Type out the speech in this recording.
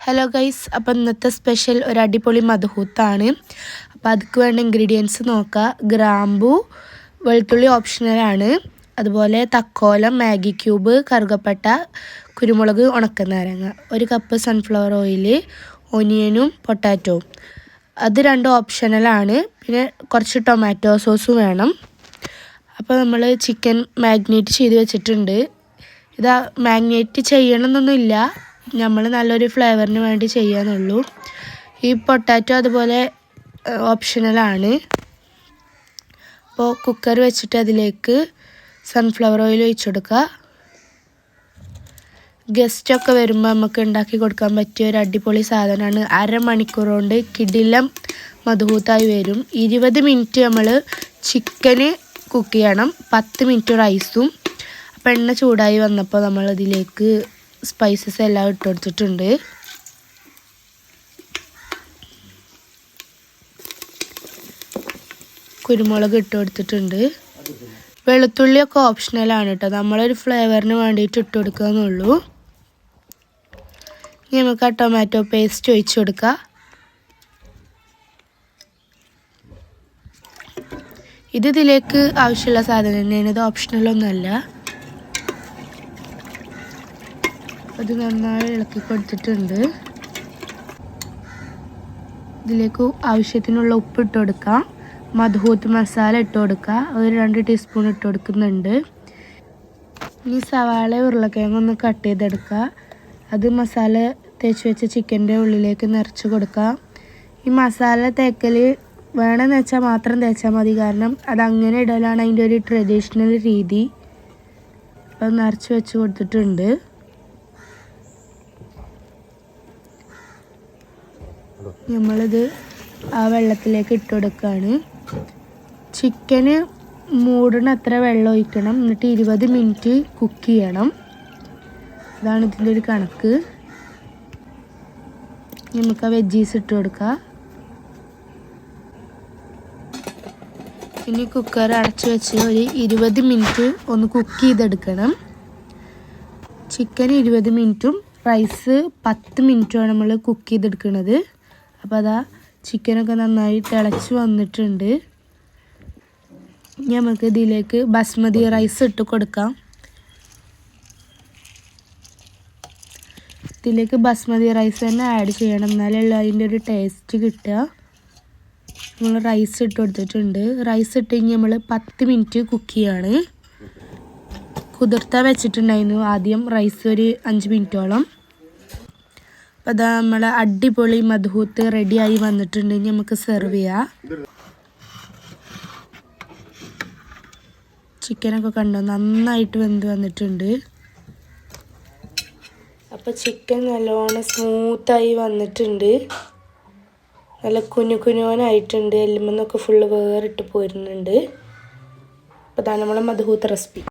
Hello guys, അപ്പോൾ ഇന്നത്തെ special ഒരു അടിപൊളി മധുഹൂത്താണ്. അപ്പോൾ അതിക്ക് വേണ്ട ഇൻഗ്രീഡിയൻസ് നോക്കുക. ഗ്രാമ്പു, വെളുത്തുള്ളി ഓപ്ഷണലാണ്. അതുപോലെ തക്കോലം, മാഗി ക്യൂബ്, കറുകപ്പട്ട, കുരുമുളക്, ഉണക്കനാരങ്ങ, 1 കപ്പ് സൺഫ്ലവർ ഓയിൽ, ഒനിയനും പൊട്ടാറ്റോവും. അത് രണ്ടും ഓപ്ഷണലാണ്. പിന്നെ കുറച്ച് ടൊമാറ്റോ സോസും വേണം. അപ്പോൾ നമ്മൾ ചിക്കൻ മാഗ്നേറ്റ് ചെയ്ത് വെച്ചിട്ടുണ്ട്. ഇത് മാഗ്നേറ്റ് ചെയ്യണമെന്നൊന്നുമില്ല, നമ്മൾ നല്ലൊരു ഫ്ലേവറിന് വേണ്ടി ചെയ്യാന്നുള്ളൂ. ഈ പൊട്ടാറ്റോ അതുപോലെ ഓപ്ഷണലാണ്. അപ്പോൾ കുക്കർ വെച്ചിട്ട് അതിലേക്ക് സൺഫ്ലവർ ഓയിൽ ഒഴിച്ചു കൊടുക്കുക. ഗസ്റ്റൊക്കെ വരുമ്പോൾ നമുക്ക് ഉണ്ടാക്കി കൊടുക്കാൻ പറ്റിയ ഒരു അടിപൊളി സാധനമാണ്. അരമണിക്കൂർ കൊണ്ട് കിടിലം മധുഹൂത്തായി വരും. 20 മിനിറ്റ് നമ്മൾ ചിക്കന് കുക്ക് ചെയ്യണം, 10 മിനിറ്റ് റൈസും. അപ്പോൾ എണ്ണ ചൂടായി വന്നപ്പോൾ നമ്മൾ ഇതിലേക്ക് സ്പൈസസ് എല്ലാം ഇട്ട് കൊടുത്തിട്ടുണ്ട്. കുരുമുളക് ഇട്ട് കൊടുത്തിട്ടുണ്ട്. വെളുത്തുള്ളിയൊക്കെ ഓപ്ഷണലാണ് കേട്ടോ, നമ്മളൊരു ഫ്ലേവറിന് വേണ്ടിയിട്ട് ഇട്ട് കൊടുക്കുകയെന്നുള്ളൂ. ഇനി നമുക്ക് ആ ടൊമാറ്റോ പേസ്റ്റ് ഒഴിച്ചു കൊടുക്കുക. ഇതിലേക്ക് ആവശ്യമുള്ള സാധനം തന്നെയാണ്, ഇത് ഓപ്ഷണലൊന്നുമല്ല. അത് നന്നായി ഇളക്കി കൊടുത്തിട്ടുണ്ട്. ഇതിലേക്ക് ആവശ്യത്തിനുള്ള ഉപ്പ് ഇട്ട് കൊടുക്കാം. മധുഹൂത്ത് മസാല ഇട്ട് കൊടുക്കുക, ഒരു 2 ടീസ്പൂൺ ഇട്ട് കൊടുക്കുന്നുണ്ട്. ഇനി സവാള ഉരുളക്കിഴങ്ങൊന്ന് കട്ട് ചെയ്തെടുക്കുക. അത് മസാല തേച്ച് വെച്ച ചിക്കൻ്റെ ഉള്ളിലേക്ക് നിറച്ച് കൊടുക്കുക. ഈ മസാല തേക്കൽ വേണമെന്ന് വെച്ചാൽ മാത്രം തേച്ചാൽ മതി, കാരണം അതങ്ങനെ ഇടലാണ് അതിൻ്റെ ഒരു ട്രഡീഷണൽ രീതി. അത് നിറച്ച് വെച്ച് കൊടുത്തിട്ടുണ്ട്. നമ്മളിത് ആ വെള്ളത്തിലേക്ക് ഇട്ട് കൊടുക്കുകയാണ്. ചിക്കന് മൂടണ അത്ര വെള്ളം ഒഴിക്കണം, എന്നിട്ട് 20 മിനിറ്റ് കുക്ക് ചെയ്യണം. അതാണ് ഇതിൻ്റെ ഒരു കണക്ക്. നമുക്ക് ആ വെജീസ് ഇട്ട് കൊടുക്കാം. ഇനി കുക്കർ അടച്ച് വെച്ച് ഒരു 20 മിനിറ്റ് ഒന്ന് കുക്ക് ചെയ്തെടുക്കണം. ചിക്കൻ 20 മിനിറ്റും റൈസ് 10 മിനിറ്റുമാണ് നമ്മൾ കുക്ക് ചെയ്തെടുക്കുന്നത്. അപ്പോൾ അതാ ചിക്കനൊക്കെ നന്നായി തിളച്ച് വന്നിട്ടുണ്ട്. നമുക്ക് ഇതിലേക്ക് ബസ്മതി റൈസ് ഇട്ട് കൊടുക്കാം. ഇതിലേക്ക് ബസ്മതി റൈസ് തന്നെ ആഡ് ചെയ്യണം, എന്നാലേ അതിൻ്റെ ഒരു ടേസ്റ്റ് കിട്ടുക. നമ്മൾ റൈസ് ഇട്ട് കൊടുത്തിട്ടുണ്ട്. റൈസ് ഇട്ട് കഴിഞ്ഞ് നമ്മൾ 10 മിനിറ്റ് കുക്ക് ചെയ്യാണ്. കുതിർത്താൻ വെച്ചിട്ടുണ്ടായിരുന്നു ആദ്യം റൈസ് ഒരു 5 മിനിറ്റോളം. അപ്പോൾ അതാ നമ്മൾ അടിപൊളി മധുഹൂത്ത് റെഡിയായി വന്നിട്ടുണ്ട്. നമുക്ക് സെർവ് ചെയ്യാം. ചിക്കനൊക്കെ കണ്ടോ, നന്നായിട്ട് വെന്ത് വന്നിട്ടുണ്ട്. അപ്പോൾ ചിക്കൻ നല്ലോണം സ്മൂത്തായി വന്നിട്ടുണ്ട്, നല്ല കുനുകുനുവനായിട്ടുണ്ട്. എല്ലുമെന്നൊക്കെ ഫുള്ള് വേറിട്ട് പോരുന്നുണ്ട്. അപ്പോൾ അതാണ് നമ്മളെ മധുഹൂത്ത് റെസിപ്പി.